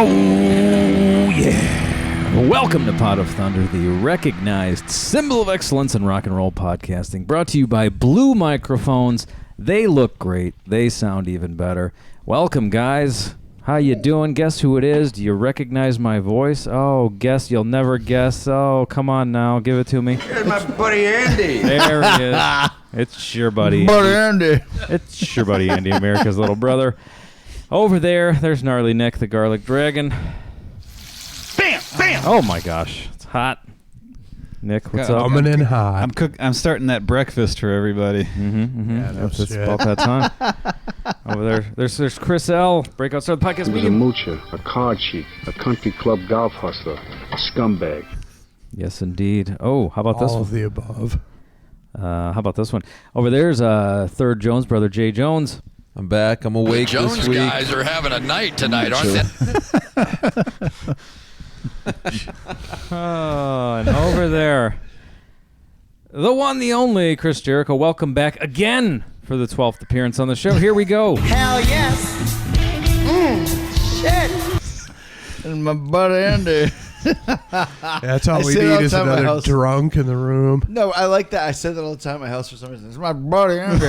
Oh, yeah. Welcome to Pot of Thunder, the recognized symbol of excellence in rock and roll podcasting, brought to you by Blue Microphones. They look great. They sound even better. Welcome, guys. How you doing? Guess who it is? Do you recognize my voice? Oh, guess you'll never guess. Oh, come on now. Give it to me. Here's my buddy Andy. There he is. It's your buddy Andy. It's your buddy Andy, America's little brother. Over there's Gnarly Nick, the Garlic Dragon. Bam! Bam! Oh my gosh, it's hot. Nick, what's up? Coming in hot. I'm starting that breakfast for everybody. Yeah, It's about that time. Over there's Chris L. Breakout Star of the podcast. He was a moocher, a card cheat, a country club golf hustler, a scumbag. Yes, indeed. Oh, how about this All one? of the above. How about this one? Over there's third Jones brother, Jay Jones. I'm back. I'm awake the Jones this week. guys are having a night tonight, aren't they? And over there, the one, the only, Chris Jericho. Welcome back again for the 12th appearance on the show. Here we go. Hell yes. Shit. And my buddy Andy. That's all we need is another drunk in the room. No, I like that. I said that all the time at my house for some reason. It's my buddy Andy.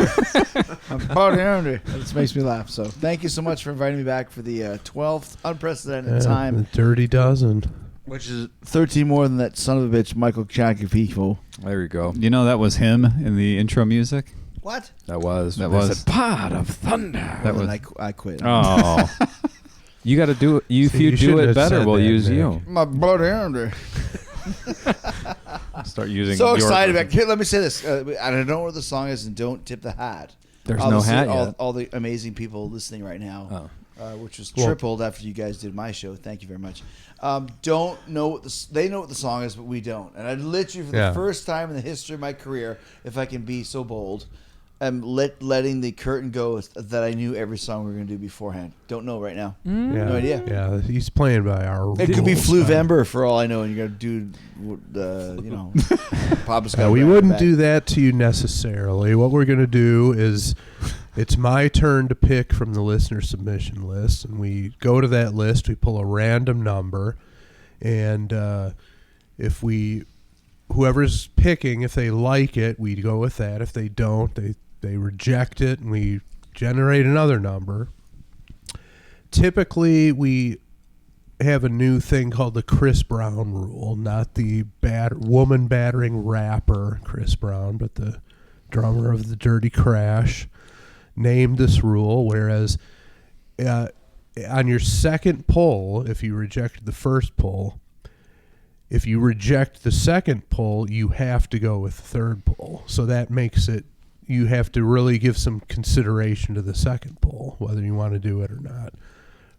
My buddy Andy. It just makes me laugh. So thank you so much for inviting me back for the 12th unprecedented time. The dirty dozen. Which is 13 more than that son of a bitch, Michael Chakifico. There you go. You know that was him in the intro music? What? That was That they was- said, Pot of Thunder. That was- I quit. Oh. You got to do it. If you do shouldn't it have better, said we'll that, use Nick. you. My buddy Andy. Start using. So your excited version. back here. Let me say this. I don't know where the song is, and don't tip the hat. There's no Obviously, hat all, yet. all the amazing people listening right now, which was Well- tripled after you guys did my show. Thank you very much. Don't know what they know what the song is, but we don't. And I literally, for the first time in the history of my career, if I can be so bold, I'm letting the curtain go that I knew every song we were going to do beforehand. Don't know right now. Yeah. No idea. Yeah, he's playing by our rules. It could be Fluvember for all I know, and you got to do, Papa's got. We wouldn't do that to you necessarily. What we're going to do is, it's my turn to pick from the listener submission list, and we go to that list, we pull a random number, and whoever's picking, if they like it, we go with that. If they don't, they reject it, and we generate another number. Typically, we have a new thing called the Chris Brown rule, not the woman battering rapper Chris Brown, but the drummer of the Dirty Crash named this rule, whereas on your second pull, if you rejected the first pull, if you reject the second pull, you have to go with the third pull. So that makes it, you have to really give some consideration to the second pull, whether you want to do it or not.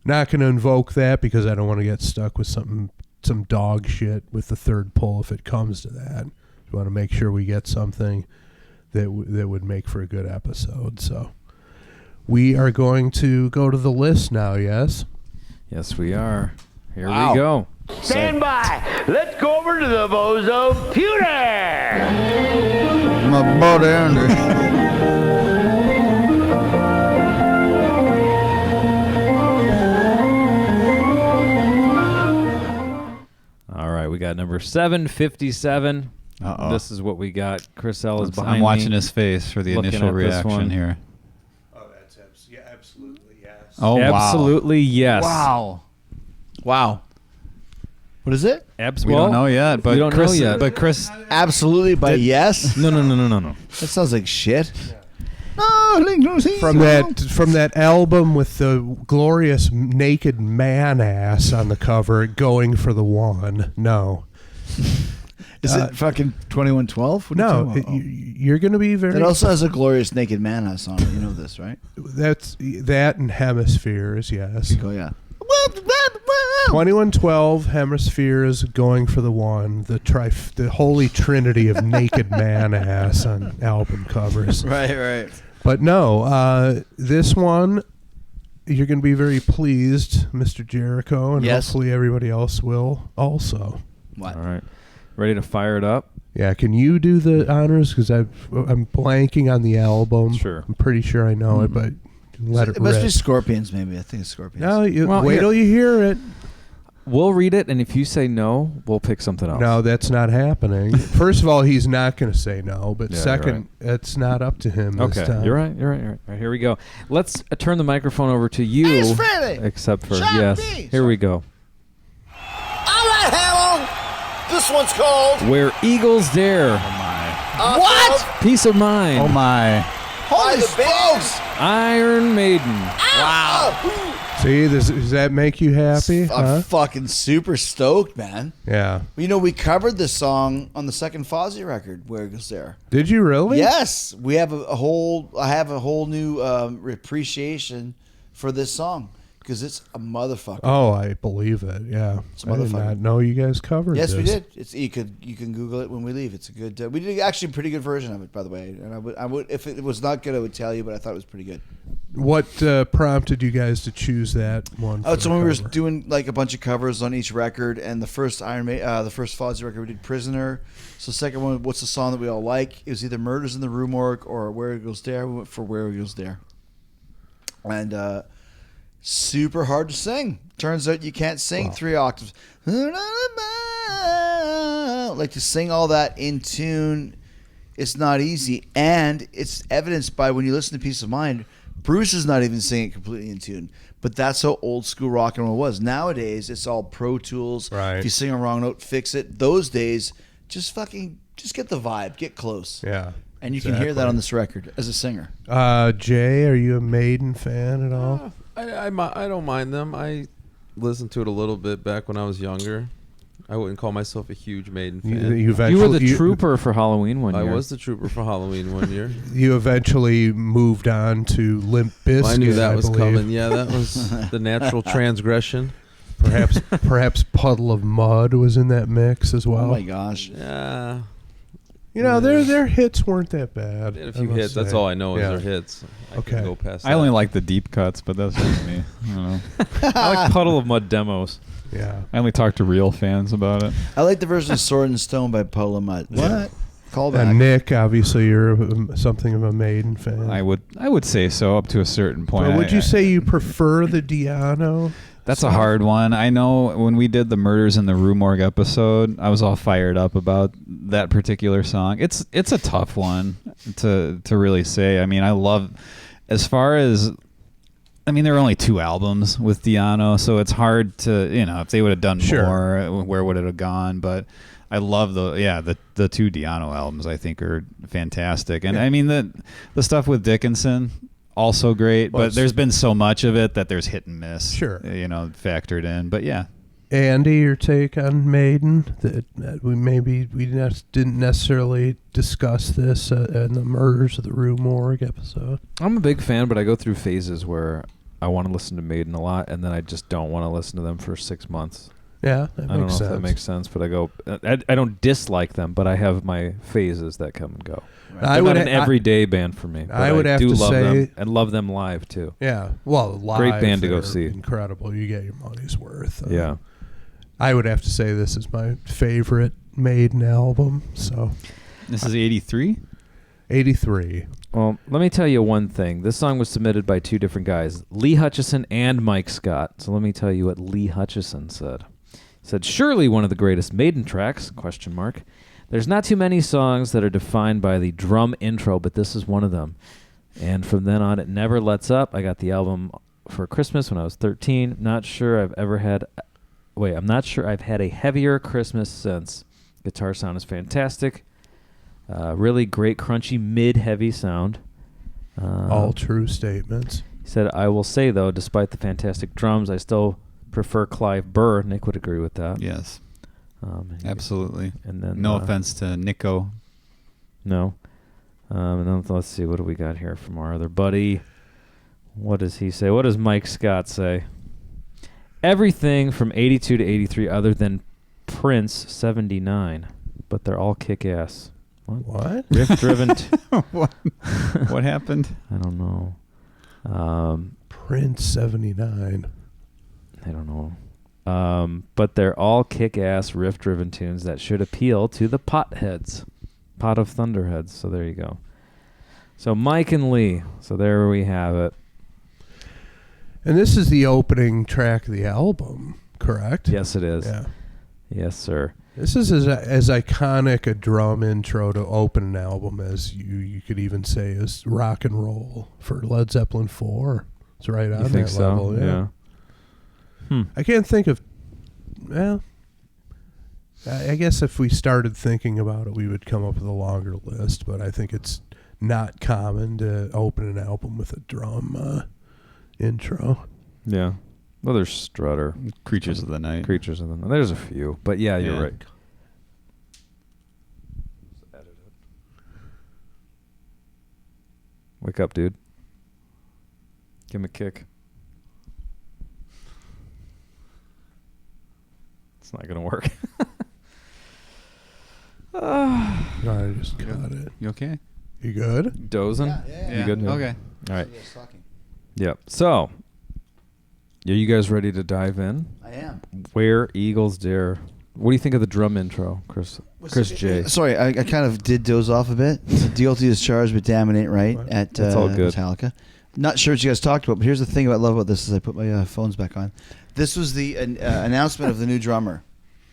Not going to invoke that because I don't want to get stuck with some dog shit with the third pull if it comes to that. We want to make sure we get something that would make for a good episode. So we are going to go to the list now, yes? Yes, we are. Here we go. Stand by. Let's go over to the Bozo Pewter. My buddy Andy. All right, we got number 757. Uh-oh. This is what we got. Chris L is behind I'm watching me. his face for the looking initial at this one. reaction here. Oh, that's absolutely yes. Oh, Absolutely yes. Wow. What is it? We don't know yet, but we don't Chris, know yet. But Chris, Absolutely by yes? No. That sounds like shit. From that album with the glorious naked man ass on the cover, going for the one. No. Is it fucking 2112? No, you're going to be very... It also has a glorious naked man ass on it. You know this, right? That's that and Hemispheres, yes. Oh, yeah. 2112, Hemispheres, going for the one, the holy trinity of naked man ass on album covers. Right. But no, this one, you're going to be very pleased, Mr. Jericho, and Yes. hopefully everybody else will also. What? All right. Ready to fire it up? Yeah, can you do the honors? Because I'm blanking on the album. Sure. I'm pretty sure I know it, but Let it It must rip. be Scorpions, maybe. I think it's Scorpions. No, Well, wait here- till you hear it. We'll read it, and if you say no, we'll pick something else. No, that's not happening. First of all, he's not going to say no. But Yeah, you're second, it's not up to him Okay, this time. you're right. All right, here we go. Let's turn the microphone over to you. Hey, it's Freddie. Except for, Shot yes. me. Here we go. All right, Hammer. This one's called Where Eagles Dare. What? Peace of Mind. Oh my! Holy the band. smokes! Iron Maiden. See, does that make you happy? I'm fucking super stoked, man. Yeah. You know, we covered this song on the second Fozzy record, Where It Goes There. Did you really? Yes, we have I have a whole new appreciation for this song because it's a motherfucker. Oh, I believe it. Yeah. It's a I did motherfucker. not know you guys covered Yes, this. we did. You can Google it when we leave. It's a good. We did actually a pretty good version of it, by the way. And I would if it was not good, I would tell you, but I thought it was pretty good. What prompted you guys to choose that one? Oh, for so the when we were cover? doing like a bunch of covers on each record, and the first the first Fozzy record we did "Prisoner." So the second one, what's the song that we all like? It was either "Murders in the Rue Morgue" or "Where It Goes There." We went for "Where It Goes There," and super hard to sing. Turns out you can't sing 3 octaves. Like to sing all that in tune, it's not easy, and it's evidenced by when you listen to "Peace of Mind." Bruce is not even singing completely in tune, but that's how old school rock and roll was. Nowadays, it's all Pro Tools. Right. If you sing a wrong note, fix it. Those days, just get the vibe, get close. Yeah. And you can hear that on this record as a singer. Jay, are you a Maiden fan at all? I don't mind them. I listened to it a little bit back when I was younger. I wouldn't call myself a huge Maiden fan. You were the trooper for Halloween one year. I was the trooper for Halloween one year. You eventually moved on to Limp Bizkit. I knew that was believe. coming. Yeah, that was the natural transgression. Perhaps Puddle of Mud was in that mix as well. Oh my gosh. Yeah. You know, their hits weren't that bad. They had a few I must hits. That's say. all I know is Yeah. their hits. I Okay. can go past I that. only like the deep cuts, but that's just me. I don't know. I like Puddle of Mud demos. Yeah. I only talk to real fans about it. I like the version of "Sword and Stone" by Paul Mutt. What? Call back. And Nick, obviously, you're something of a Maiden fan. I would say so up to a certain point. But would I- you say you prefer the Diano? That's a hard one. I know when we did the Murders in the Rue Morgue episode, I was all fired up about that particular song. It's a tough one to really say. I mean, I love as far as there were only 2 albums with Diano, so it's hard to, if they would have done more, where would it have gone? But I love the 2 Diano albums. I think are fantastic. And I mean the stuff with Dickinson, also great, but there's been so much of it that there's hit and miss. Factored in. But yeah. Andy, your take on Maiden? That we didn't necessarily discuss this in the Murders of the Rue Morgue episode. I'm a big fan, but I go through phases where I want to listen to Maiden a lot, and then I just don't want to listen to them for 6 months. Yeah, that I don't know makes sense. if that makes sense, but I don't dislike them, but I have my phases that come and go. Right. They're not an everyday band for me. But I would have do to love say, them and love them live too. Yeah, well, live, great band to go they're see. Incredible, you get your money's worth. Yeah, I would have to say this is my favorite Maiden album. So this is 83. 83. Well, let me tell you one thing. This song was submitted by 2 different guys, Lee Hutchison and Mike Scott. So let me tell you what Lee Hutchison said. He said, "Surely one of the greatest Maiden tracks, ? There's not too many songs that are defined by the drum intro, but this is one of them. And from then on, it never lets up. I got the album for Christmas when I was 13. I'm not sure I've had a heavier Christmas since. Guitar sound is fantastic. Really great, crunchy, mid-heavy sound. All true statements." He said, "I will say, though, despite the fantastic drums, I still prefer Clive Burr." Nick would agree with that. Yes. Absolutely. And then no offense to Nico. No. And then let's see, what do we got here from our other buddy? What does he say? What does Mike Scott say? "Everything from 82 to 83 other than Prince 79, but they're all kick-ass." What? Riff-driven. What happened? I don't know. Prince 79. I don't know. But they're all kick-ass riff-driven tunes that should appeal to the potheads. Pot of Thunderheads. So there you go. So Mike and Lee. So there we have it. And this is the opening track of the album, correct? Yes, it is. Yeah. Yes, sir. This is as iconic a drum intro to open an album as you could even say is Rock and Roll for Led Zeppelin 4. It's right on You think that so? level. Yeah. Hmm. I can't think of. Well, I guess if we started thinking about it, we would come up with a longer list. But I think it's not common to open an album with a drum intro. Yeah. Well, there's Strutter. Creatures of the Night. Creatures of the Night. There's a few. But yeah, you're right. Wake up, dude. Give him a kick. It's not going to work. I just got it. You okay? You good? Dozing? Yeah. You good? Okay. All right. Yep. So, are you guys ready to dive in? I am. Where Eagles Dare. What do you think of the drum intro, Chris J? Sorry, I kind of did doze off a bit. Guilty as charged, but damn it ain't right at It's all good. Metallica. Not sure what you guys talked about, but here's the thing I love about this is I put my phones back on. This was the announcement of the new drummer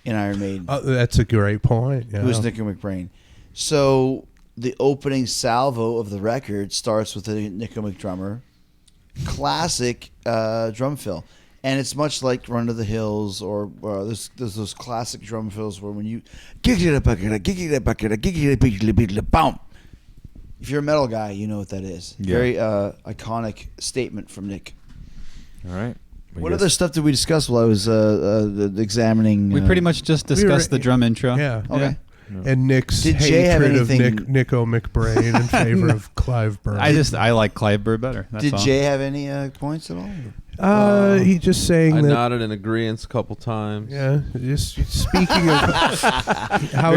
in Iron Maiden. That's a great point. Yeah. Who was Nicky McBrain. So the opening salvo of the record starts with the Nicky McDrummer. Classic drum fill. And it's much like Run to the Hills or there's those classic drum fills where when you boom. If you're a metal guy, you know what that is. Yeah. Very iconic statement from Nick. All right. What other stuff did we discuss while I was examining? We pretty much just discussed the drum intro. Yeah. Okay. And Nick's Did Jay have hatred of anything- Nico McBrain in favor of Clive Burr. I like Clive Burr better. That's Did all. Jay have any points at all? He just saying I that. nodded in agreement a couple times. Yeah, just speaking of how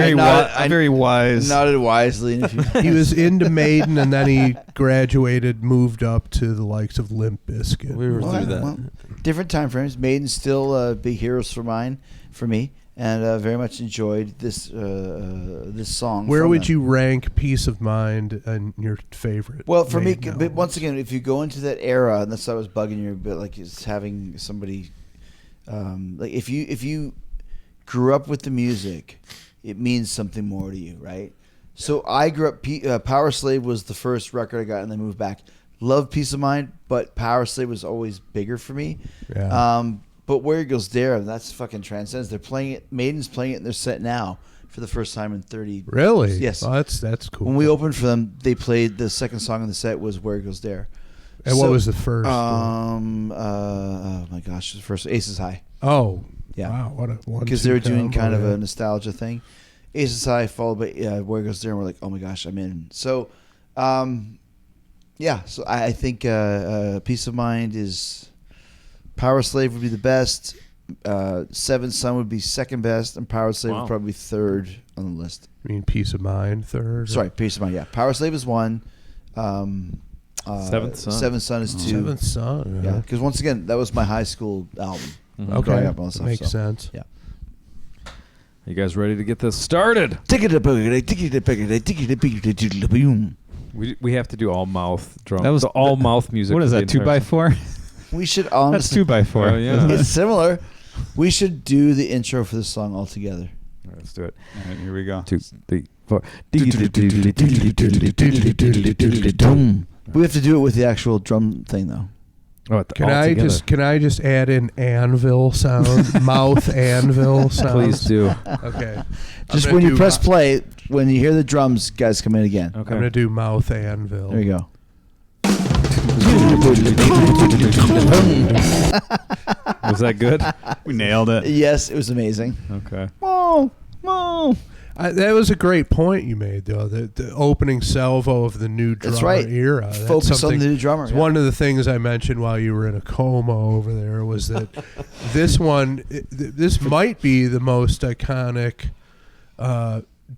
very wise. Nodded wisely. he was into Maiden, and then he graduated, moved up to the likes of Limp Bizkit. We were through that. Well, different time frames. Maiden's still big heroes for me, and very much enjoyed this song. Where from would them. you rank Peace of Mind and your favorite? Well, for me, Maiden but albums? once again, if you go into that era, and that's what I was bugging you a bit, like it's having somebody, like if you grew up with the music, it means something more to you, right? So I grew up. Power Slave was the first record I got, and then moved back. Love Peace of Mind, but Power Slave was always bigger for me. Yeah. But Where Goes Dare, that's fucking transcends. They're playing it. Maiden's playing it in their set now for the first time in 30. Really? Yes. Oh, that's cool. When we opened for them, they played the second song in the set was Where Goes Dare. And what was the first? Oh my gosh, the first Aces High. Oh, Yeah. Wow, what a one. Because they were doing combo, kind of yeah. a nostalgia thing. Aces High followed by Where Goes Dare, and we're like, oh my gosh, I'm in. So, yeah. So I think Peace of Mind is Power Slave would be the best. Seventh Son would be second best, and Power Slave would probably be third on the list. I mean, Peace of Mind third. Sorry, Peace of Mind. Yeah, Power Slave is one. Seventh Son. Seventh Son is two. Seventh Son. Yeah, because once again, that was my high school album. Okay, Growing up on stuff, makes so. sense. Yeah. You guys ready to get this started? We have to do all mouth drum. That was the all mouth music. What is for that? the entire 2x4? We should That's honestly. 2x4. Oh, yeah. It's similar. We should do the intro for the song all together. All right, let's do it. All right, here we go. 2, 3, 4. We have to do it with the actual drum thing, though. Oh, Can I just add in anvil sound, mouth anvil sound? Please do. Okay. Just I'm when gonna you do press play, when you hear the drums, guys come in again. Okay. I'm gonna do mouth anvil. There you go. Was that good? We nailed it. Yes, it was amazing. Okay. That was a great point you made, though. The opening salvo of the new drummer That's right. era. That's Focus on something- the new drummer. It's yeah. one of the things I mentioned while you were in a coma over there was that this might be the most iconic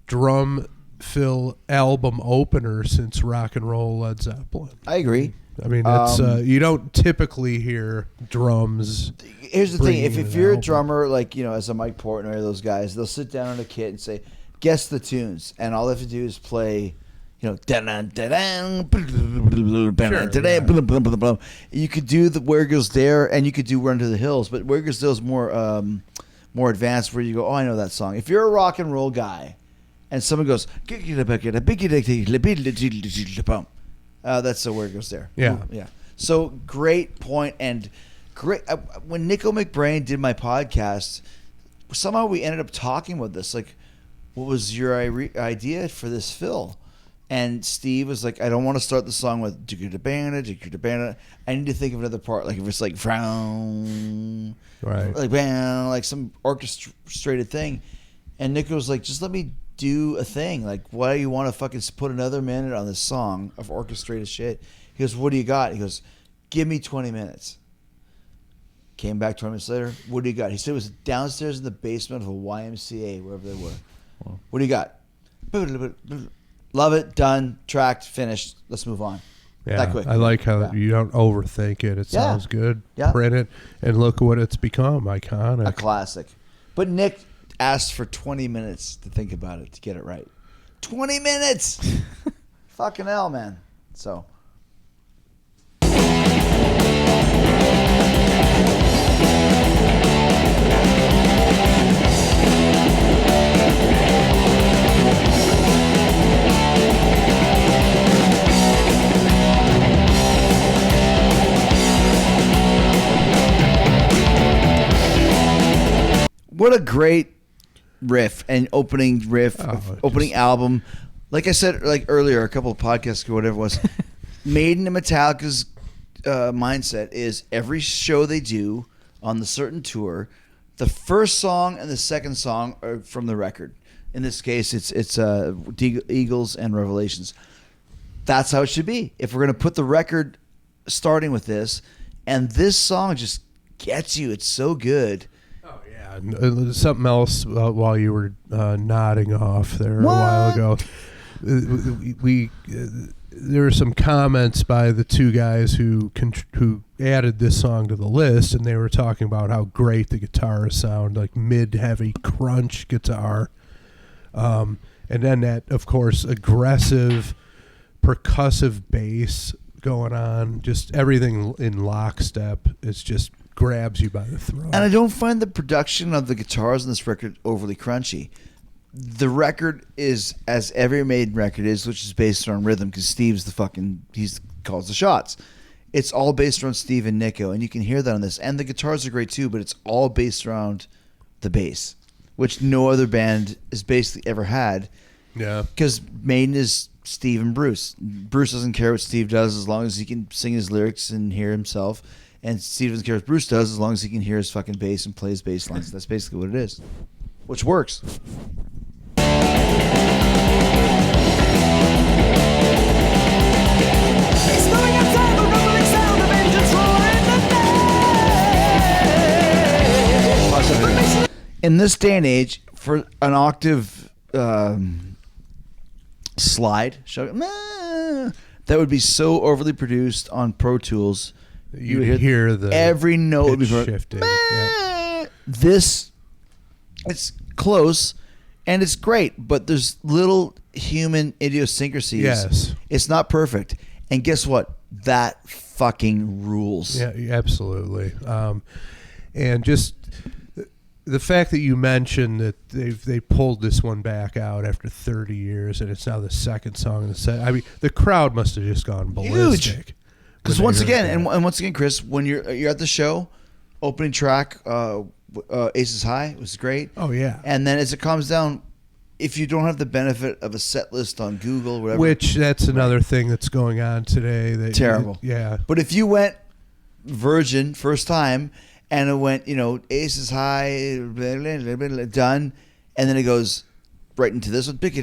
drum fill album opener since Rock and Roll Led Zeppelin. I agree. I mean, it's you don't typically hear drums. Here's the thing: bringing if an you're a album. drummer, like as a Mike Portnoy or those guys, they'll sit down on a kit and say, "Guess the tunes," and all they have to do is play, You could do the Where Goes There, and you could do Run to the Hills, but Where Goes There is more advanced, where you go, oh, I know that song. If you're a rock and roll guy, and someone goes, that's the Where It Goes There. Yeah. So great point, and great. When Nico McBrain did my podcast, somehow we ended up talking about this. Like, what was your idea for this fill? And Steve was like, I don't want to start the song with I need to think of another part. Like if it's like frown, right, like some orchestrated thing. And Nico was like, just let me do a thing. Like, why do you want to fucking put another minute on this song of orchestrated shit? He goes, what do you got? He goes, give me 20 minutes. Came back 20 minutes later. What do you got? He said it was downstairs in the basement of a YMCA, wherever they were. Wow. What do you got? Love it. Done. Tracked. Finished. Let's move on. Yeah, that quick. I like how you don't overthink it. It sounds good. Yeah. Print it, and look what it's become. Iconic. A classic. But Nick asked for 20 minutes to think about it, to get it right. 20 minutes! Fucking hell, man. So... What a great riff and opening album. Like I said, like earlier, a couple of podcasts ago, whatever it was, Maiden and Metallica's mindset is every show they do on the certain tour, the first song and the second song are from the record. In this case, it's Eagles and Revelations. That's how it should be. If we're going to put the record starting with this, and this song just gets you, it's so good. Something else while you were nodding off there a while ago. There were some comments by the two guys who added this song to the list, and they were talking about how great the guitars sound, like mid-heavy crunch guitar. And then that, of course, aggressive, percussive bass going on, just everything in lockstep. It's just grabs you by the throat. And I don't find the production of the guitars on this record overly crunchy. The record is, as every Maiden record is, which is based on rhythm, because Steve's he calls the shots. It's all based around Steve and Nico, and you can hear that on this. And the guitars are great too, but it's all based around the bass, which no other band has basically ever had. Yeah. Because Maiden is Steve and Bruce. Bruce doesn't care what Steve does as long as he can sing his lyrics and hear himself. And Steve doesn't care what Bruce does as long as he can hear his fucking bass and play his bass lines. That's basically what it is. Which works. In this day and age, for an octave slide, that would be so overly produced on Pro Tools. You would hear the every note pitch shifting. Yep. This, it's close and it's great, but there's little human idiosyncrasies. Yes. It's not perfect. And guess what? That fucking rules. Yeah, absolutely. And just the fact that you mentioned that they pulled this one back out after 30 years and it's now the second song in the set. I mean, the crowd must have just gone ballistic. Huge. Because once again, Chris, when you're at the show, opening track, Aces High was great. Oh yeah. And then as it calms down, if you don't have the benefit of a set list on Google, whatever, which that's another thing that's going on today. That terrible. Yeah. But if you went Virgin first time and it went, Aces High, done, and then it goes right into this one, you're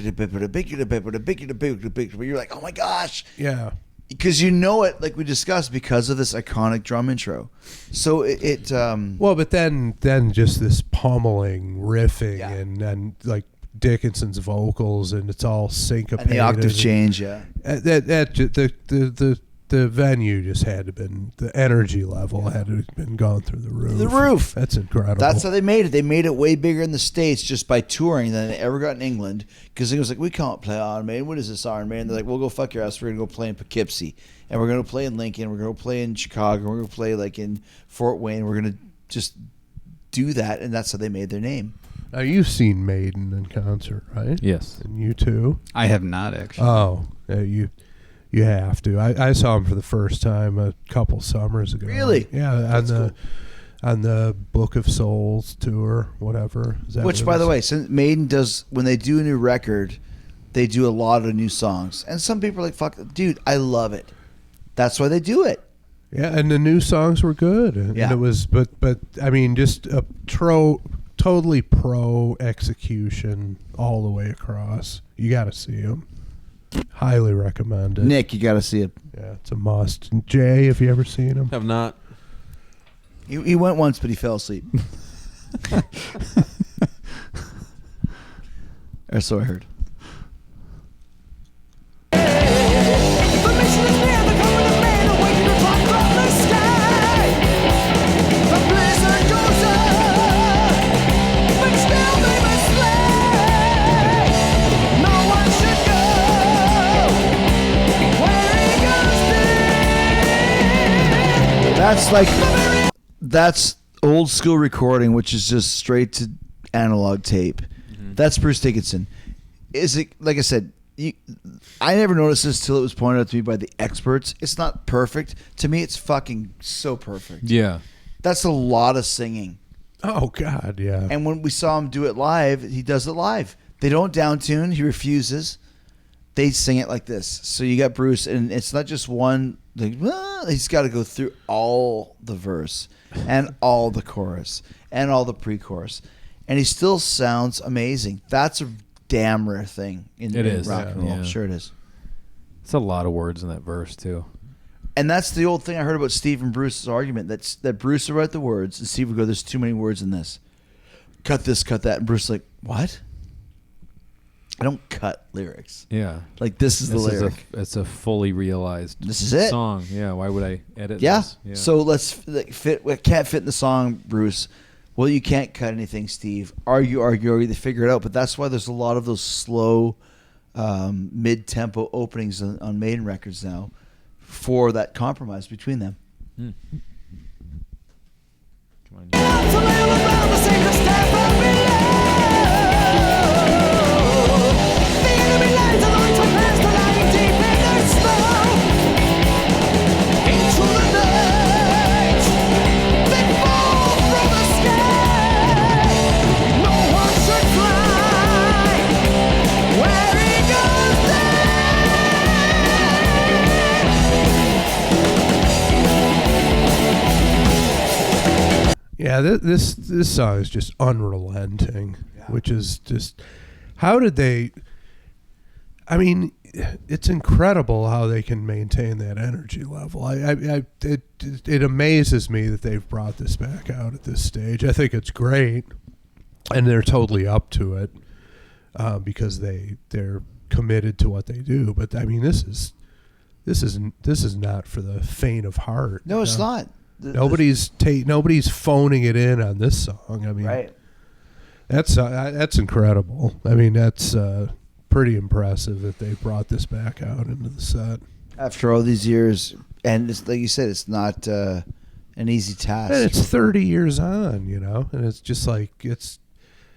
like, oh my gosh. Yeah. Because you know it, like we discussed, because of this iconic drum intro. So well, but then just this pummeling riffing and then like Dickinson's vocals and it's all syncopated. And the octave change, the the venue just had to been, the energy level had to have been gone through the roof. The roof. That's incredible. That's how they made it. They made it way bigger in the States just by touring than they ever got in England. Because it was like, we can't play Iron Maiden. What is this Iron Maiden? They're like, we'll go fuck your ass. We're going to go play in Poughkeepsie. And we're going to play in Lincoln. We're going to play in Chicago. We're going to play like in Fort Wayne. We're going to just do that. And that's how they made their name. Now, you've seen Maiden in concert, right? Yes. And you too? I have not actually. Oh, you have to. I saw him for the first time a couple summers ago. Really? Yeah, on the Book of Souls tour, whatever. Is that Which, what by it the is? way, since Maiden does, when they do a new record, they do a lot of new songs. And some people are like, fuck, dude, I love it. That's why they do it. Yeah, and the new songs were good. And Yeah. it was, but I mean, just a totally pro execution all the way across. You got to see them. Highly recommend it. Nick, you got to see it. Yeah, it's a must. And Jay, have you ever seen him? Have not. He went once, but he fell asleep. Or so I heard. That's old school recording, which is just straight to analog tape. Mm-hmm. That's Bruce Dickinson. Is it, like I said, I never noticed this till it was pointed out to me by the experts. It's not perfect. To me, it's fucking so perfect. Yeah. That's a lot of singing. Oh, God, yeah. And when we saw him do it live, he does it live. They don't downtune. He refuses. They sing it like this. So you got Bruce, and it's not just one. Like, he's got to go through all the verse and all the chorus and all the pre-chorus. And he still sounds amazing. That's a damn rare thing in rock and roll. Yeah. Sure it is. It's a lot of words in that verse, too. And that's the old thing I heard about Steve and Bruce's argument, that Bruce would write the words, and Steve would go, there's too many words in this. Cut this, cut that. And Bruce is like, what? I don't cut lyrics. Yeah. Like, this is the lyric. It's a fully realized This is it. song. Yeah, why would I edit Yeah. this? Yeah. So let's fit. It can't fit in the song, Bruce. Well, you can't cut anything, Steve. Argue. They figure it out. But that's why there's a lot of those slow, mid-tempo openings on Maiden records now, for that compromise between them. Come on. Yeah, this song is just unrelenting, which is just, how did they, I mean, it's incredible how they can maintain that energy level. It amazes me that they've brought this back out at this stage. I think it's great, and they're totally up to it because they're committed to what they do. But I mean, this is not for the faint of heart. No, it's not. Nobody's phoning it in on this song. I mean, Right. That's incredible. I mean, that's pretty impressive that they brought this back out into the set. After all these years, and it's, like you said, it's not an easy task. And it's 30 years on, and it's just like, it's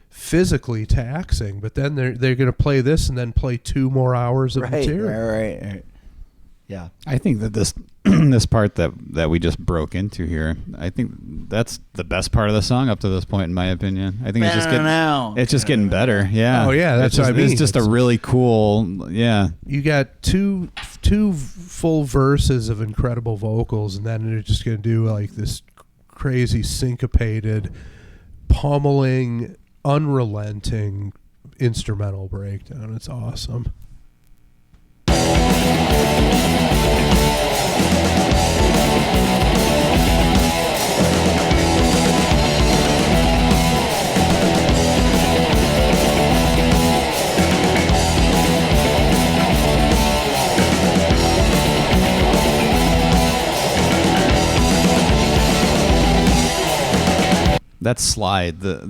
physically taxing. But then they're going to play this and then play 2 more hours of material. Right. Yeah. I think that this this part that we just broke into here, I think that's the best part of the song up to this point, in my opinion. I think it's just getting better. Yeah. Oh yeah, that's what I mean. It's just a really cool. Yeah. You got two full verses of incredible vocals, and then they're just going to do like this crazy syncopated, pummeling, unrelenting instrumental breakdown. It's awesome. that slide, that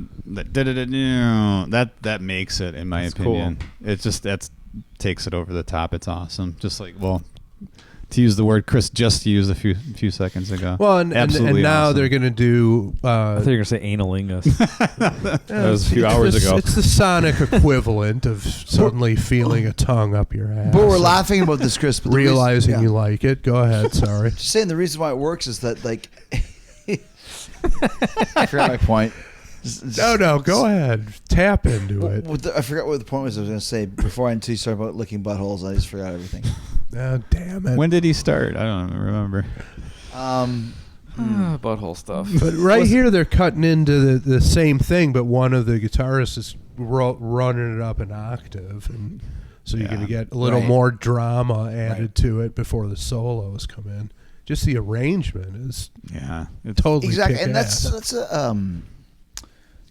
makes it, in my opinion. Cool. It just takes it over the top. It's awesome. Just like, well, to use the word Chris just used a few seconds ago. Well, and now awesome. They're going to do... I thought you were going to say analingus. That was a few hours ago. It's the sonic equivalent of suddenly feeling a tongue up your ass. But we're laughing about this, Chris. But realizing you like it. Go ahead, sorry. Just saying the reason why it works is that, like... I forgot my point. No, go ahead. Tap into it. I forgot what the point was I was going to say before until you started about licking buttholes. I just forgot everything. Oh, damn it. When did he start? I don't remember. Butthole stuff. But here they're cutting into the same thing, but one of the guitarists is running it up an octave. And so you're going to get a little more drama added to it before the solos come in. Just the arrangement is totally exactly, kick-ass. And that's a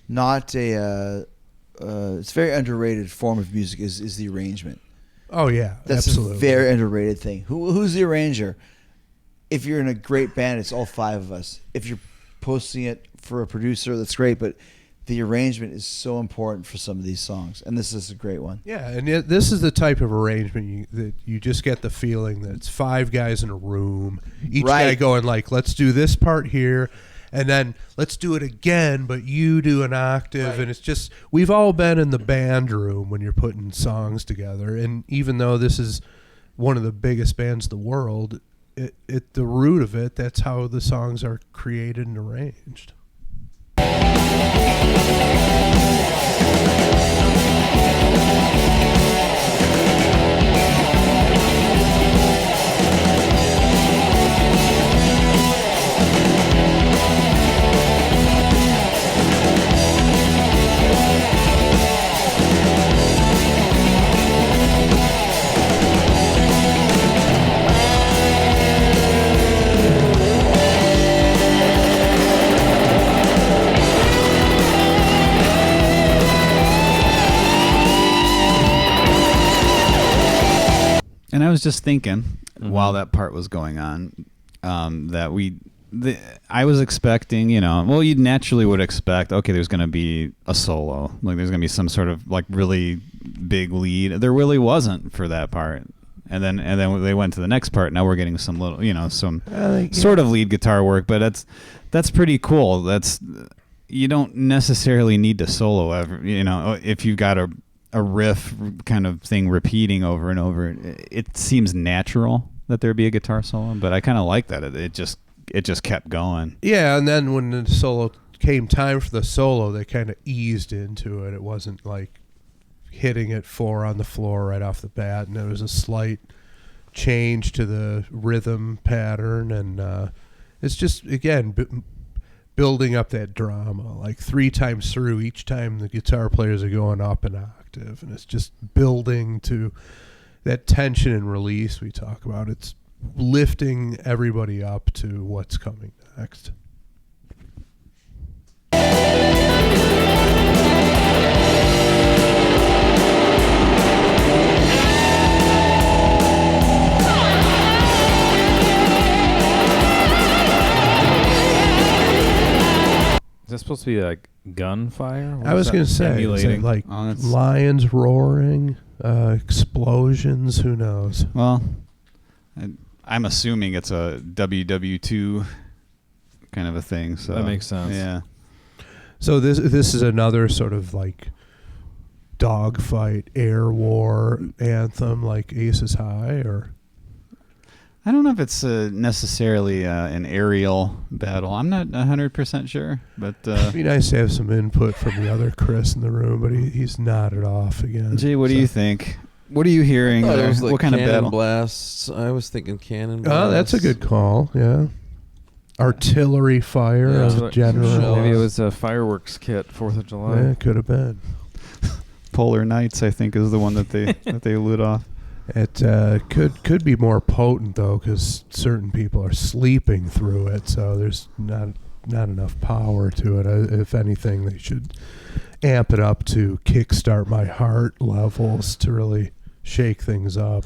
not a it's a very underrated form of music is the arrangement. Oh yeah, that's absolutely. a very underrated thing. Who's the arranger? If you're in a great band, it's all five of us. If you're posting it for a producer, that's great, but the arrangement is so important for some of these songs, and this is a great one. Yeah, and this is the type of arrangement that you just get the feeling that it's five guys in a room, each guy going like, let's do this part here, and then let's do it again, but you do an octave, and it's just, we've all been in the band room when you're putting songs together, and even though this is one of the biggest bands in the world, at the root of it, that's how the songs are created and arranged. And I was just thinking while that part was going on that I was expecting, you naturally would expect, okay, there's going to be a solo, like there's going to be some sort of like really big lead. There really wasn't for that part, and then they went to the next part. Now we're getting some little, sort of lead guitar work, but that's pretty cool. You don't necessarily need to solo ever, if you got a riff kind of thing repeating over and over. It seems natural that there'd be a guitar solo, but I kind of like that. It just kept going. Yeah, and then when the solo came time for the solo, they kind of eased into it. It wasn't like hitting it 4 on the floor right off the bat, and there was a slight change to the rhythm pattern, and it's just, again, building up that drama, like 3 times through. Each time the guitar players are going up an octave, and it's just building to that tension and release we talk about. It's lifting everybody up to what's coming next. Is that supposed to be like gunfire? I was going to say, is it like lions roaring, explosions? Who knows? Well, I'm assuming it's a WW2 kind of a thing. So that makes sense. Yeah. So this is another sort of like dogfight, air war anthem, like Aces High, or I don't know if it's necessarily an aerial battle. I'm not 100% sure, but it'd be nice to have some input from the other Chris in the room, but he's nodded off again. Jay, what do you think? What are you hearing? It was like what kind of battle? Blasts. I was thinking cannon blasts. Oh, that's a good call. Yeah, artillery fire as a general. Maybe it was a fireworks kit, 4th of July. Yeah, it could have been. Polar Nights, I think, is the one that they lit off. It could be more potent though, because certain people are sleeping through it, so there's not enough power to it. If anything, they should amp it up to kickstart my heart levels to really shake things up.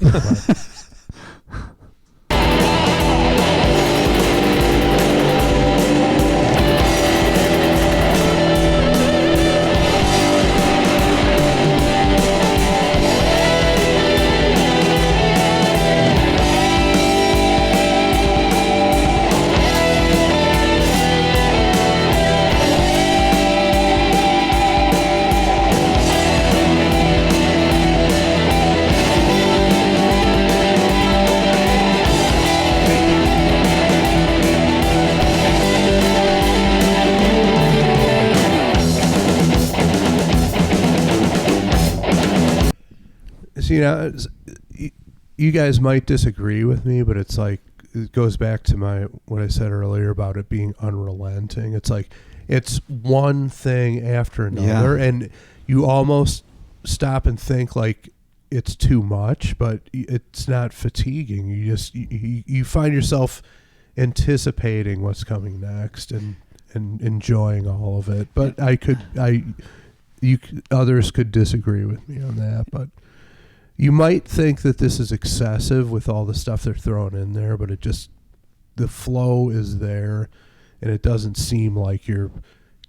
You know, you guys might disagree with me, but it's like it goes back to what I said earlier about it being unrelenting. It's like it's one thing after another, and you almost stop and think like it's too much, but it's not fatiguing. You just you find yourself anticipating what's coming next and enjoying all of it. But others could disagree with me on that, but you might think that this is excessive with all the stuff they're throwing in there, but the flow is there, and it doesn't seem like you're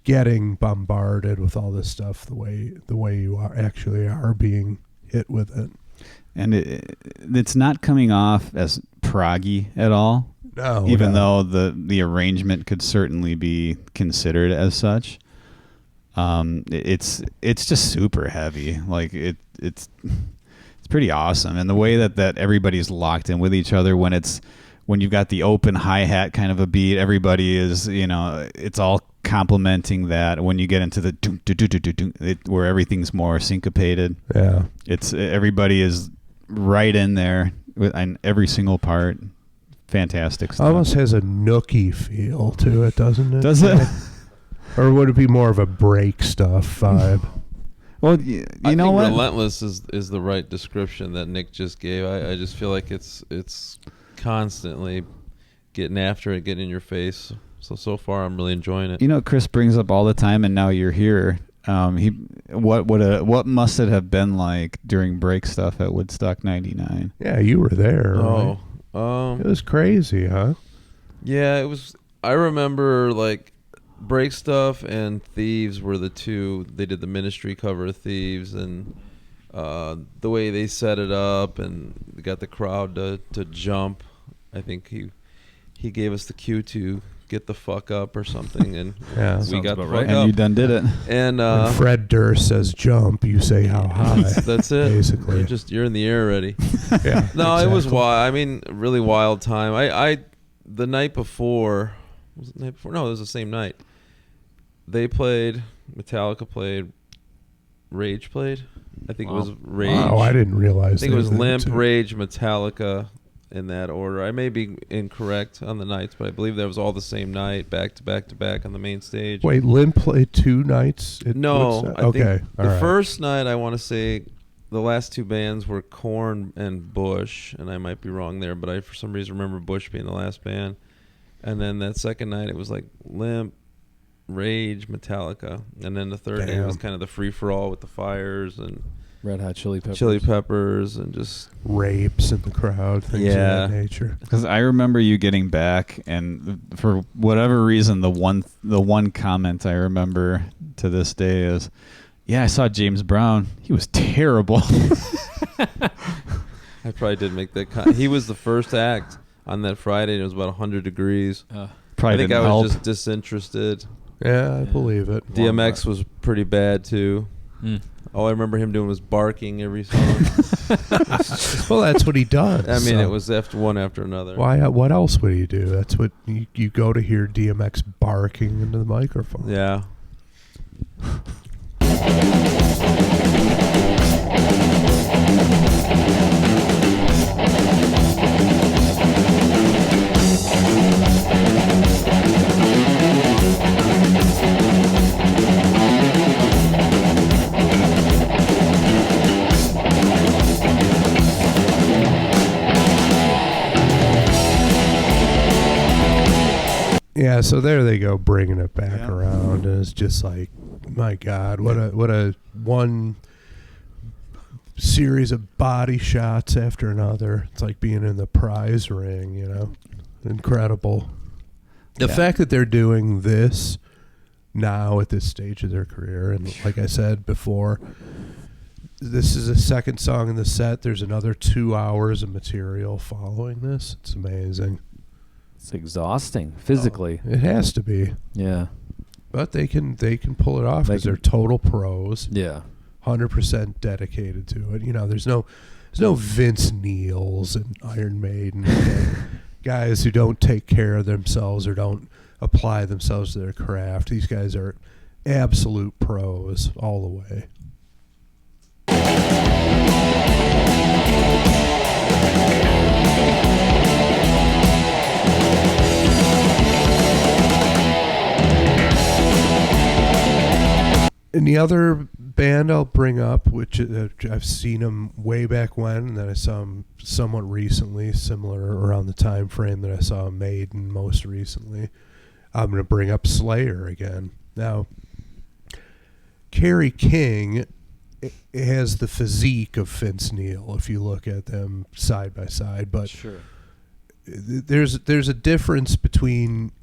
getting bombarded with all this stuff the way you are being hit with it. And it's not coming off as proggy at all. No, even though the arrangement could certainly be considered as such. It's just super heavy. Like it's pretty awesome, and the way that everybody's locked in with each other when you've got the open hi-hat kind of a beat, everybody is, it's all complementing that. When you get into the dunk, dunk, dunk, dunk, dunk, where everything's more syncopated, everybody is right in there on every single part. Fantastic stuff. Almost has a nookie feel to it, doesn't it? Does it? Or would it be more of a break stuff vibe? Well, I know think what? Relentless is the right description that Nick just gave. I just feel like it's constantly getting after it, getting in your face. So far, I'm really enjoying it. Chris brings up all the time, and now you're here. What must it have been like during break stuff at Woodstock '99? Yeah, you were there. Oh, right? It was crazy, huh? Yeah, it was. I remember like break stuff and Thieves were the two. They did the Ministry cover of Thieves, and the way they set it up and got the crowd to jump. I think he gave us the cue to get the fuck up or something, and we got the fuck up. And you done did it. And when Fred Durst says jump, you say how high. That's it. Basically, you're in the air already. Yeah. No, exactly. It was wild. I mean, really wild time. I the night before, was it the night before? No, it was the same night. They played, Metallica played, Rage played. I think it was Rage. Oh, I didn't realize. I think it was Limp, Rage, Metallica, in that order. I may be incorrect on the nights, but I believe that was all the same night, back to back to back on the main stage. Wait, Limp played 2 nights? No, I think the right. first night, I want to say the last 2 bands were Korn and Bush, and I might be wrong there, but I for some reason remember Bush being the last band. And then that second night, it was like Limp, Rage, Metallica, and then the third day was kind of the free-for-all with the Fires and Red Hot Chili Peppers, and just rapes in the crowd, things of that nature. Because I remember you getting back, and for whatever reason, the one comment I remember to this day is, "Yeah, I saw James Brown. He was terrible." I probably did make that comment. He was the first act on that Friday, and it was about 100 degrees. Probably I think didn't I was help. just disentenced. Yeah, I believe it. DMX was pretty bad too. All I remember him doing was barking every song. Well, that's what he does. I mean, it was one after another. Why? What else would he do? That's what you go to hear DMX barking into the microphone. Yeah. Yeah, so there they go, bringing it back around, and it's just like, my God, what a one series of body shots after another. It's like being in the prize ring, incredible. The fact that they're doing this now at this stage of their career, and like I said before, this is the second song in the set. There's another 2 hours of material following this. It's amazing. It's exhausting physically. It has to be. Yeah. But they can pull it off because they're total pros. Yeah. 100% dedicated to it. There's no Vince Neils and Iron Maiden guys who don't take care of themselves or don't apply themselves to their craft. These guys are absolute pros all the way. the other band I'll bring up, which I've seen them way back when, and then I saw them somewhat recently, similar around the time frame that I saw Maiden most recently. I'm going to bring up Slayer again. Now, Kerry King has the physique of Vince Neil if you look at them side by side, but sure. There's a difference between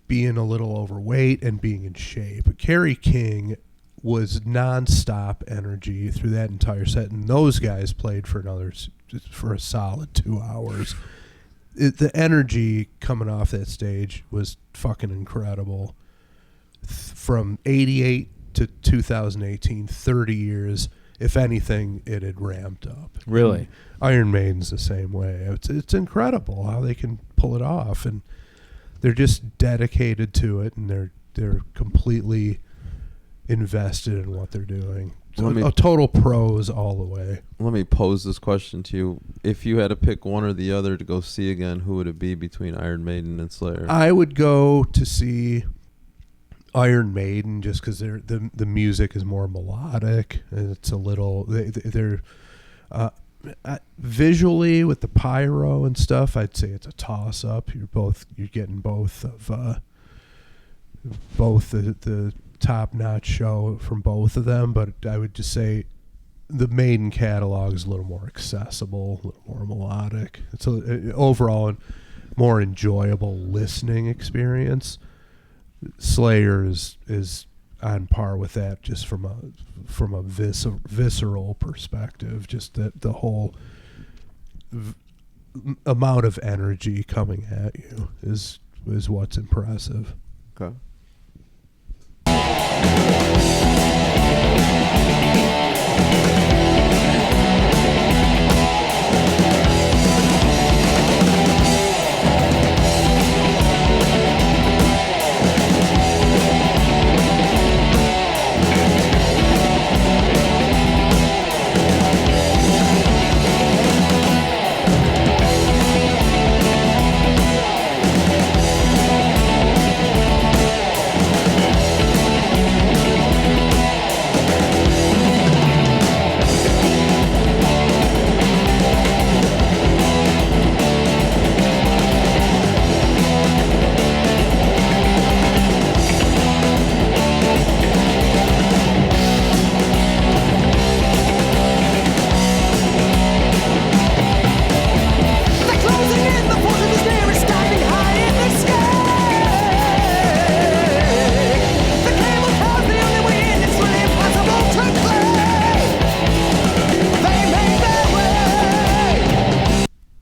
being a little overweight and being in shape. Kerry King was nonstop energy through that entire set, and those guys played for a solid 2 hours. The energy coming off that stage was fucking incredible. From 88 to 2018, 30 years. If anything, it had ramped up. Really? And Iron Maiden's the same way. It's incredible how they can pull it off, and they're just dedicated to it, and they're completely invested in what they're doing. So total pros all the way. Let me pose this question to you. If you had to pick one or the other to go see again, who would it be between Iron Maiden and Slayer? I would go to see Iron Maiden just because the music is more melodic, and it's a little they're visually with the pyro and stuff. I'd say it's a toss up. You're getting both of the top notch show from both of them, but I would just say the Maiden catalog is a little more accessible, a little more melodic. It's overall a more enjoyable listening experience. Slayer is on par with that, just from a visceral perspective. Just that the whole amount of energy coming at you is what's impressive. Okay.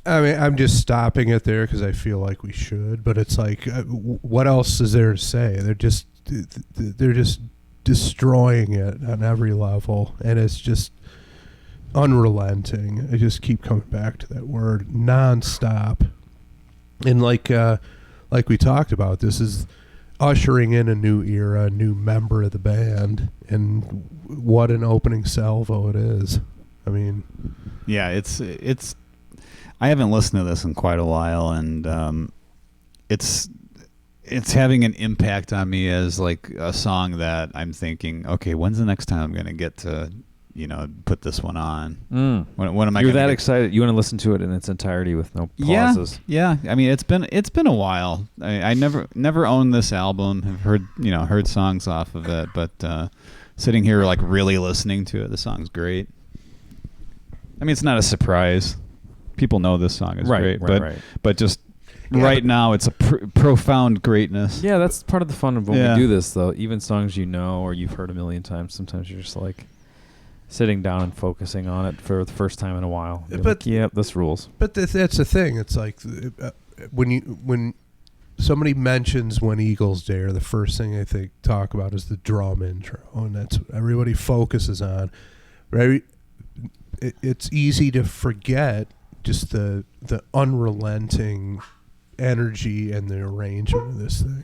I'm just stopping it there because I feel like we should, but it's like, what else is there to say? They're just destroying it on every level, and it's just unrelenting. I just keep coming back to that word, nonstop. And like we talked about, this is ushering in a new era, a new member of the band, and what an opening salvo it is. I mean, yeah, it's. I haven't listened to this in quite a while, and it's having an impact on me as like a song that I'm thinking, okay, when's the next time I'm going to get to, put this one on? When am I? You're that excited? You want to listen to it in its entirety with no pauses? Yeah. I mean, it's been a while. I never owned this album. I've heard songs off of it, but sitting here like really listening to it, the song's great. I mean, it's not a surprise. People know this song is great, but just right now it's a profound greatness. Yeah, that's part of the fun of when we do this, though. Even songs you know or you've heard a million times, sometimes you're just like sitting down and focusing on it for the first time in a while. But yeah, this rules. But that's the thing. It's like when somebody mentions When Eagles Dare, the first thing I think talk about is the drum intro, and that's what everybody focuses on. Right? It's easy to forget just the unrelenting energy and the arrangement of this thing.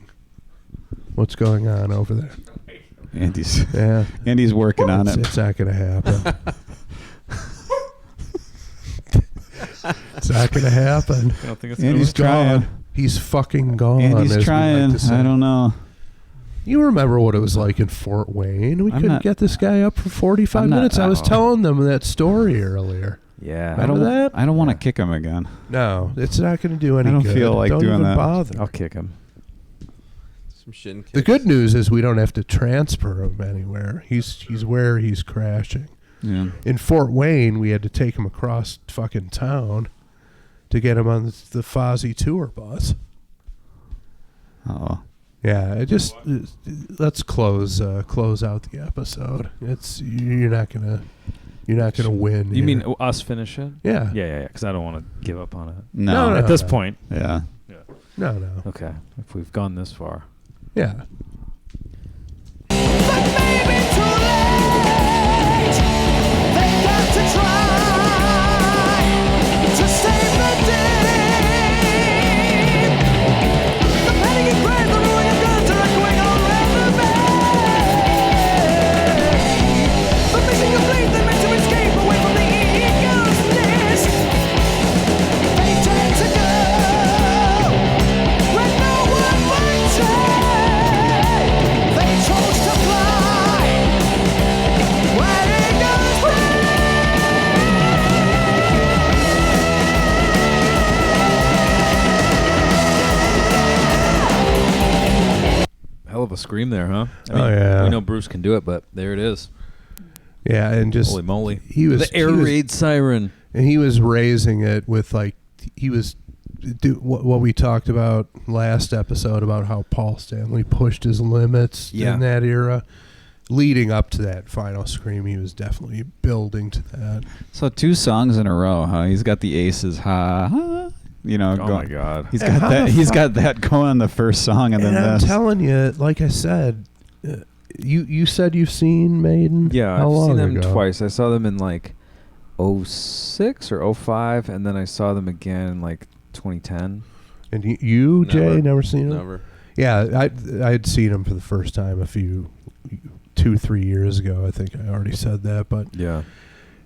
What's going on over there? Andy's working on it. It's not going to happen. It's not going to happen. I don't think it's Andy's trying. He's fucking gone. Andy's trying. I don't know. You remember what it was like in Fort Wayne? We couldn't get this guy up for 45 minutes. I was telling them that story earlier. Yeah. I don't want to kick him again. No, it's not going to do any good. I don't feel like don't doing even that. Bother. I'll kick him. Some shin kicks. The good news is we don't have to transfer him anywhere. He's where he's crashing. Yeah. In Fort Wayne, we had to take him across fucking town to get him on the Fozzy tour bus. Oh. Yeah, let's close out the episode. You're not gonna win. You here. mean us finish it? Yeah. Yeah. Because I don't want to give up on it. No. At this point. Yeah. No. Okay. If we've gone this far. Yeah. Hell of a scream there, huh? Yeah. We know Bruce can do it, but there it is. Yeah, and just Holy moly! the air raid siren, and he was raising it with what we talked about last episode about how Paul Stanley pushed his limits in that era. Leading up to that final scream, he was definitely building to that. So 2 songs in a row, huh? He's got the Aces, ha. my God! He's got that. He's got that going on the first song, and then I'm this. telling you, like I said, you said you've seen Maiden. Yeah, How I've long seen them ago? twice. I saw them in like 06 or 05, and then I saw them again in like 2010. And you Never. Jay, never seen them? Never. Yeah, I'd seen them for the first time 2-3 years ago. I think I already said that, but Yeah.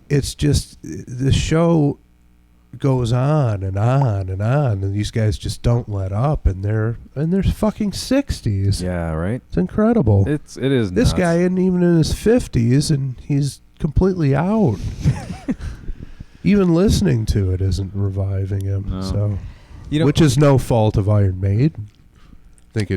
it's just the show goes on and on and on, and these guys just don't let up, and they're fucking 60s. Yeah. Right. It's incredible. It is. This nuts. guy isn't even in his 50s, and he's completely out. Even listening to it isn't reviving him. No. So, Which is no fault of Iron Maiden. Think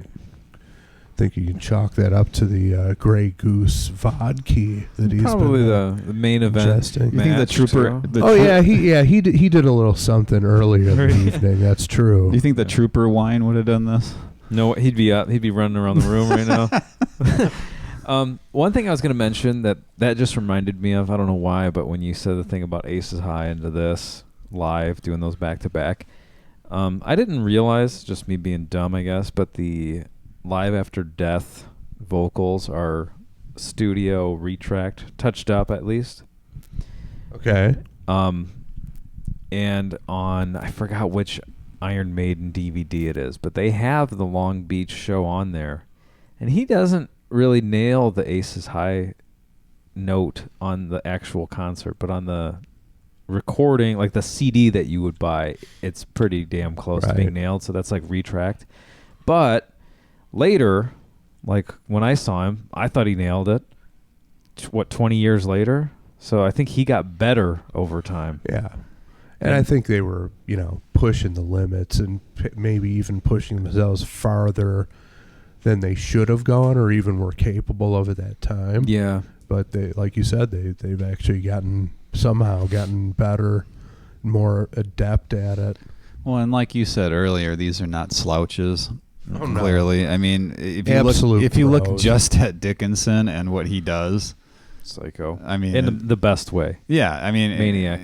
you can chalk that up to the Grey Goose vodka that he's probably been, the main event. ingesting. You think the match, trooper? too? He did a little something earlier in the evening. That's true. Do you think the trooper wine would have done this? No, he'd be up. He'd be running around the room right now. One thing I was going to mention that just reminded me of, I don't know why, but when you said the thing about Aces High into this live, doing those back to back, I didn't realize, just me being dumb, I guess, but the Live After Death vocals are studio retracked, touched up at least. Okay. And on, I forgot which Iron Maiden DVD it is, but they have the Long Beach show on there, and he doesn't really nail the Aces High note on the actual concert, but on the recording, like the CD that you would buy, it's pretty damn close to being nailed, so that's like retracked. But later, like when I saw him, I thought he nailed it. 20 years later? So I think he got better over time. Yeah. And I think they were, pushing the limits and maybe even pushing themselves farther than they should have gone or even were capable of at that time. Yeah. But they, like you said, they've actually somehow gotten better, more adept at it. Well, and like you said earlier, these are not slouches. Oh, no. Clearly, I mean, if you look just at Dickinson and what he does, psycho. I mean, in the best way. Yeah, I mean, maniac.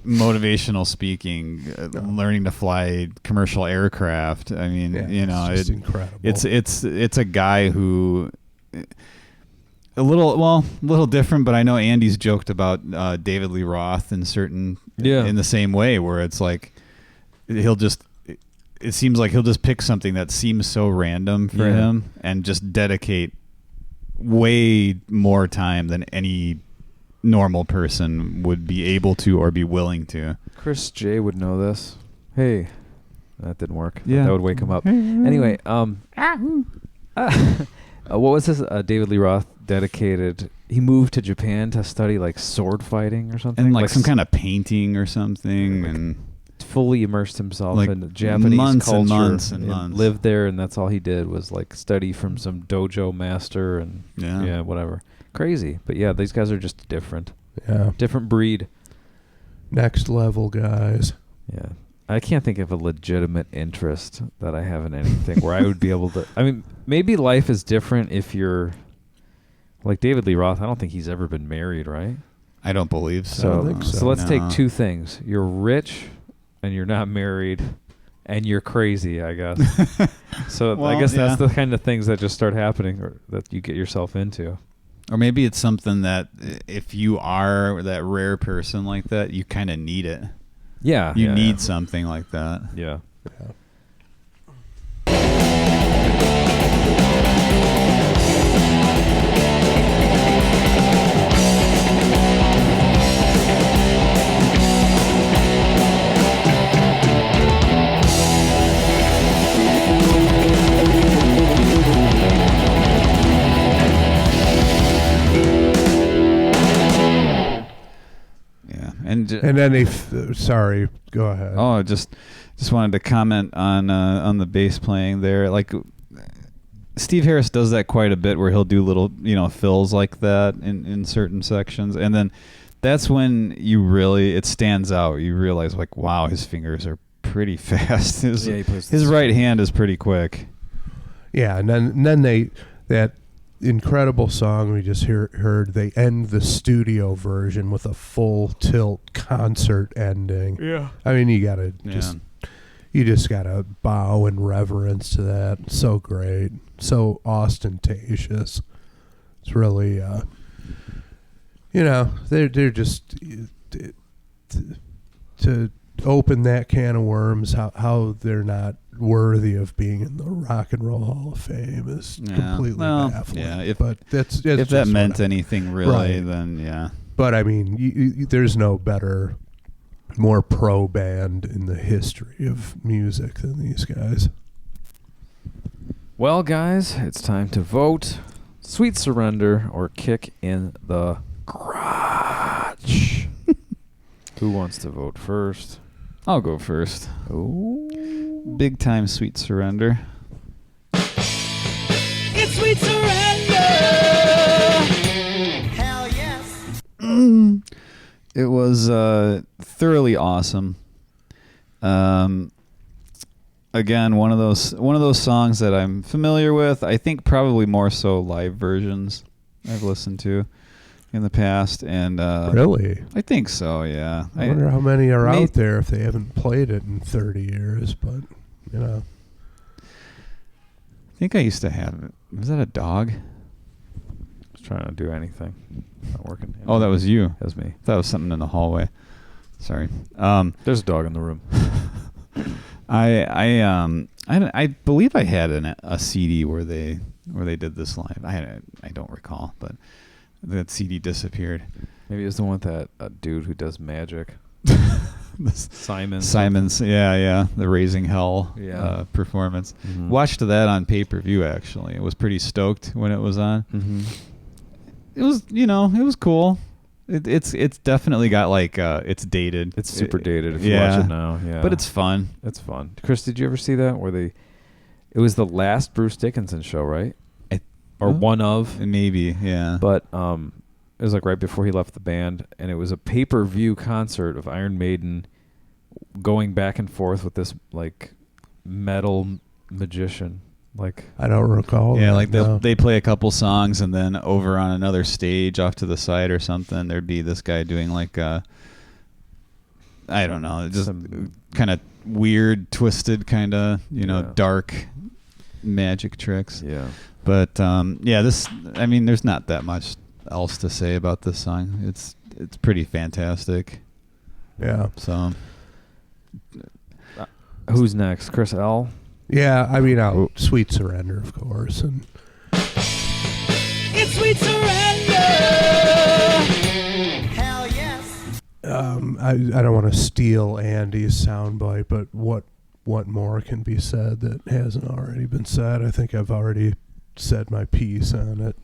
Motivational speaking, learning to fly commercial aircraft. I mean, it's incredible. It's a guy who. A little different, but I know Andy's joked about David Lee Roth in the same way, where it's like it seems like he'll just pick something that seems so random for him and just dedicate way more time than any normal person would be able to or be willing to. Chris J would know this. Hey, that didn't work. Yeah, that would wake him up. Anyway, What was this? David Lee Roth dedicated. He moved to Japan to study like sword fighting or something, and like some kind of painting or something, like and fully immersed himself like in Japanese months culture and months and months. lived there, and that's all he did was like study from some dojo master and Yeah. whatever. Crazy, but yeah, these guys are just different breed. Next level guys. Yeah. I can't think of a legitimate interest that I have in anything where I would be able to. I mean, maybe life is different if you're like David Lee Roth. I don't think he's ever been married, right? I don't believe so. I don't think so. So let's take No. two things. You're rich and you're not married and you're crazy, I guess. So Well, I guess yeah. that's the kind of things that just start happening or that you get yourself into. Or maybe it's something that if you are that rare person like that, you kind of need it. Yeah. You need something like that. Yeah. Yeah. And then sorry, go ahead. oh, just wanted to comment on the bass playing there. Like Steve Harris does that quite a bit, where he'll do little fills like that in certain sections, and then that's when it stands out. You realize like, wow, his fingers are pretty fast. His right hand is pretty quick. Yeah, and then that incredible song we just heard, they end the studio version with a full tilt concert ending. Yeah. I mean, you gotta just gotta bow in reverence to that. So great. So ostentatious. It's really, they're just, to open that can of worms, how they're not worthy of being in the Rock and Roll Hall of Fame is completely baffling. Yeah, if that meant anything really, right. then yeah. But I mean, there's no better, more pro band in the history of music than these guys. Well, guys, it's time to vote. Sweet Surrender or Kick in the Garage. Who wants to vote first? I'll go first. Oh, big time Sweet Surrender. It's Sweet Surrender. Hell yes. It was thoroughly awesome. Again, one of those songs that I'm familiar with. I think probably more so live versions I've listened to in the past, and really, I think so. Yeah, I wonder how many are out there if they haven't played it in 30 years. But I think I used to have it. Was that a dog? I was trying to do anything. Not working. Oh, that was you. That was me. That was something in the hallway. Sorry. There's a dog in the room. I believe I had a CD where they did this live. I don't recall, but that CD disappeared. Maybe it was the one with that dude who does magic. Simon's, yeah, the Raising Hell performance. Mm-hmm. Watched that on pay-per-view. Actually, I was pretty stoked when it was on. Mm-hmm. It was, it was cool. It's definitely got like it's dated. It's super dated if you watch it now. Yeah, but it's fun. It's fun. Chris, did you ever see that where it was the last Bruce Dickinson show, right? Or one of maybe, yeah. But it was like right before he left the band, and it was a pay-per-view concert of Iron Maiden going back and forth with this like metal magician. Like I don't recall. Yeah, like they play a couple songs, and then over on another stage off to the side or something, there'd be this guy doing like I don't know, just kind of weird, twisted, kind of dark magic tricks. Yeah. But there's not that much else to say about this song. It's pretty fantastic. Yeah. So who's next? Chris L? Yeah, I mean, Sweet Surrender, of course. And it's Sweet Surrender. Hell yes. I don't want to steal Andy's soundbite, but what more can be said that hasn't already been said? I think I've already said my piece on it.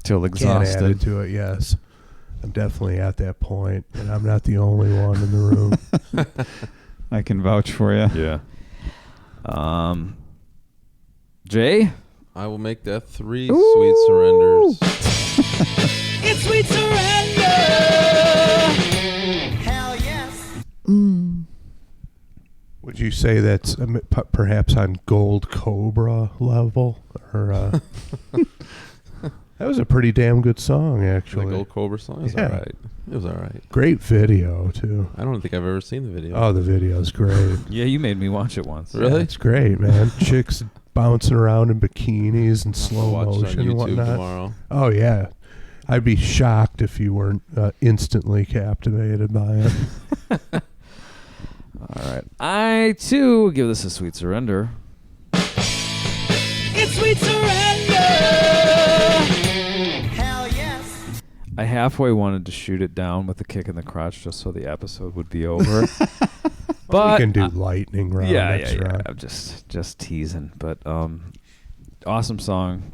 Till Can't exhausted. add it to it. Yes, I'm definitely at that point, and I'm not the only one in the room. I can vouch for you. Yeah. Jay? I will make that 3 Sweet Surrenders. It's sweet surrender. Hell yes. Would you say that's perhaps on Gold Cobra level, or that was a pretty damn good song, actually. The Gold Cobra song? It was Yeah. all right. It was all right. Great video too. I don't think I've ever seen the video. Oh, the video's great. Yeah, you made me watch it once. Really? It's great, man. Chicks bouncing around in bikinis and I'll slow watch it motion on and YouTube whatnot. tomorrow. Oh yeah, I'd be shocked if you weren't instantly captivated by it. All right. I, too, give this a sweet surrender. It's sweet surrender. Hell yes. I halfway wanted to shoot it down with a kick in the crotch just so the episode would be over. But we can do lightning round. next round. I'm just teasing. But awesome song.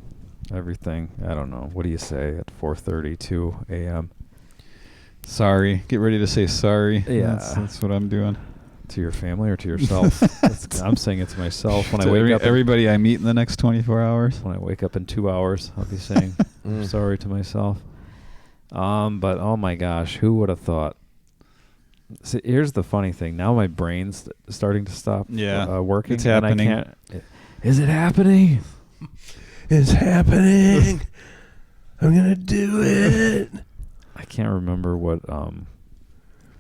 Everything. I don't know. What do you say at 4:32 a.m.? Sorry. Get ready to say sorry. Yeah. That's what I'm doing. To your family or to yourself? I'm saying it to myself when I To wake up. everybody I meet in the next 24 hours. When I wake up in 2 hours, I'll be saying sorry to myself. But oh my gosh, who would have thought? See, here's the funny thing. Now my brain's starting to stop working. It's and happening. I can't, is it happening? It's happening. I'm gonna do it. I can't remember what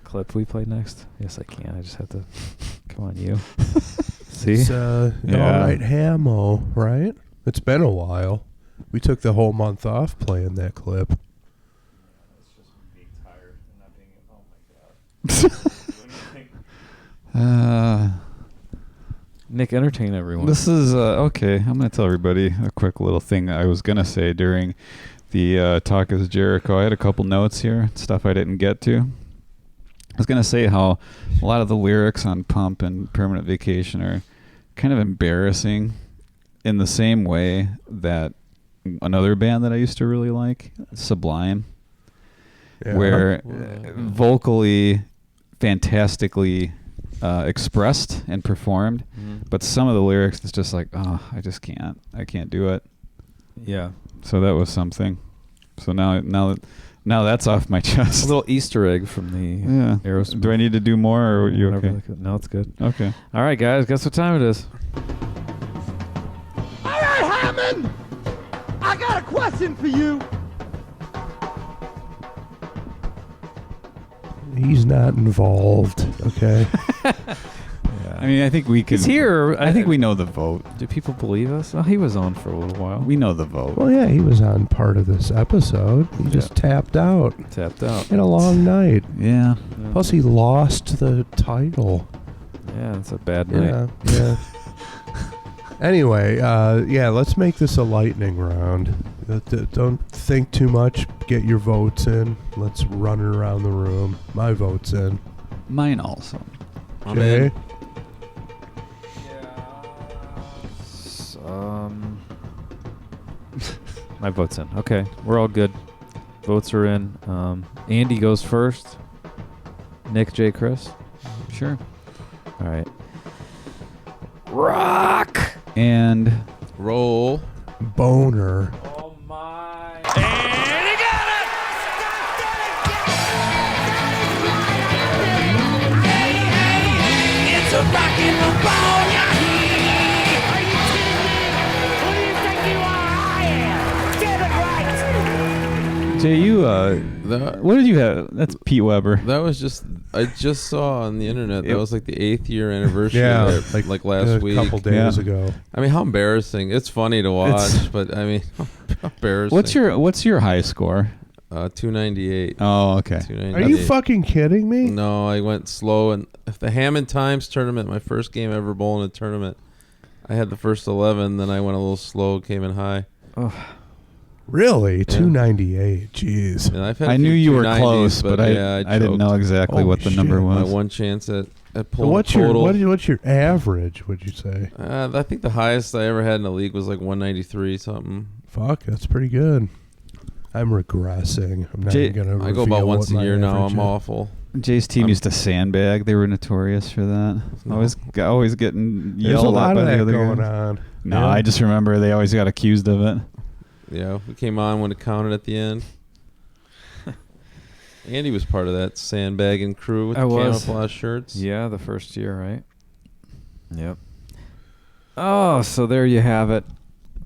clip we played next. Yes, I can. I just have to. Come on, you. See? It's All Right Hamo, right? It's been a while. We took the whole month off playing that clip. It's just being tired and not being. Oh my god. Nick, entertain everyone. This is okay. I'm gonna tell everybody a quick little thing I was gonna say during the Talk is Jericho. I had a couple notes here, stuff I didn't get to. I was gonna say how a lot of the lyrics on Pump and Permanent Vacation are kind of embarrassing in the same way that another band that I used to really like, Sublime, where vocally fantastically expressed and performed, but some of the lyrics it's just like, oh, I just can't. I can't do it. Yeah. So that was something. So now that's off my chest. A little Easter egg from the Aerosmith. Do I need to do more, or are you okay? No, it's good. Okay. All right, guys. Guess what time it is? All right, Hammond. I got a question for you. He's not involved, okay? I mean, I think we could. He's here. I think we know the vote. Do people believe us? Oh, he was on for a little while. We know the vote. Well, yeah, he was on part of this episode. He just tapped out. Tapped out. Had a long night. Yeah. Plus, he lost the title. Yeah, it's a bad night. Yeah. Anyway, let's make this a lightning round. Don't think too much. Get your votes in. Let's run it around the room. My vote's in. Mine also. Jay? My vote's in. Okay, we're all good. Votes are in. Andy goes first. Nick, Jay, Chris. Sure. All right. Rock and roll. Boner. Oh my! And he got it! It's a rockin' ball, yeah. Are you kidding me? Who do you think you are? I am. Get it right. Jay, you what did you have? That's Pete Weber. That was just I just saw on the internet. That was like the 8th year anniversary. Yeah, like last week, a couple days ago. I mean, how embarrassing! It's funny to watch, but I mean, how embarrassing. What's your high score? 298. Oh, okay. Are you fucking kidding me? No, I went slow, and the Hammond Times tournament, my first game ever bowling a tournament, I had the first 11. Then I went a little slow, came in high. Oh. Really? 298. Jeez. And I've had I knew you were close, but I I didn't know exactly what the number was. My one chance at at So pulling what's total. what's your average? Would you say? I think the highest I ever had in the league was like 193 something. Fuck, that's pretty good. I'm regressing. I'm not Jay- gonna. I go about reveal once what a year my now. average I'm is. awful. Jay's team I'm- used to sandbag. They were notorious for that. No. Always getting There's yelled a lot at by of the that other going guys. on. No, Yeah. I just remember they always got accused of it. Yeah, we came on when it counted at the end. Andy was part of that sandbagging crew with I the was. camouflage shirts. Yeah, the first year, right? Yep. Oh, so there you have it.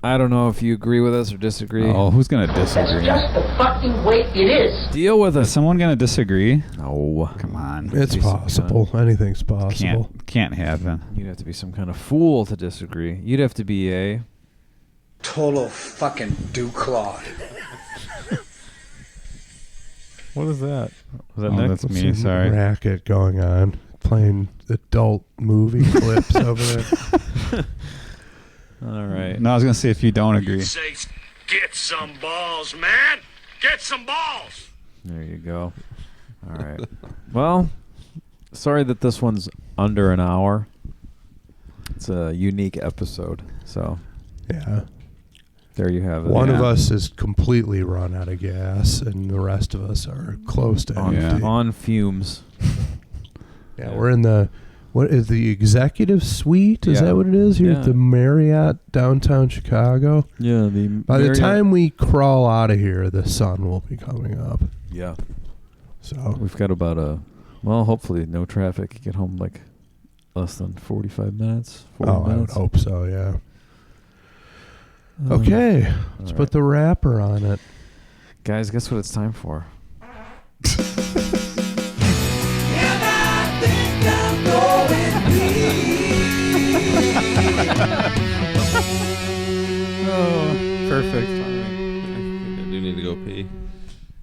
I don't know if you agree with us or disagree. Oh, who's gonna disagree? That's just the fucking way it is. Deal with Is us. someone gonna disagree? No. Come on, It's Jason, possible. Anything's possible. can't happen. You'd have to be some kind of fool to disagree. You'd have to be a... Total fucking dewclaw. What is that? Was that Oh, Nick? that's me. Some Sorry. racket going on. Playing adult movie clips over there. All right. No, I was gonna say if you don't agree. Say, get some balls, man. Get some balls. There you go. All right. Well, sorry that this one's under an hour. It's a unique episode. So Yeah. there you have it. One of Yeah. us is completely run out of gas, and the rest of us are close to on, empty. on fumes. Yeah, we're in the what is the executive suite? Is Yeah. that what it is? Here Yeah. at the Marriott downtown Chicago. Yeah. By the time we crawl out of here, the sun will be coming up. Yeah. So We've got about hopefully no traffic. Get home like less than 45 minutes. 40 I would minutes. hope so. Yeah. Okay, let's put the wrapper on it. Guys, guess what it's time for?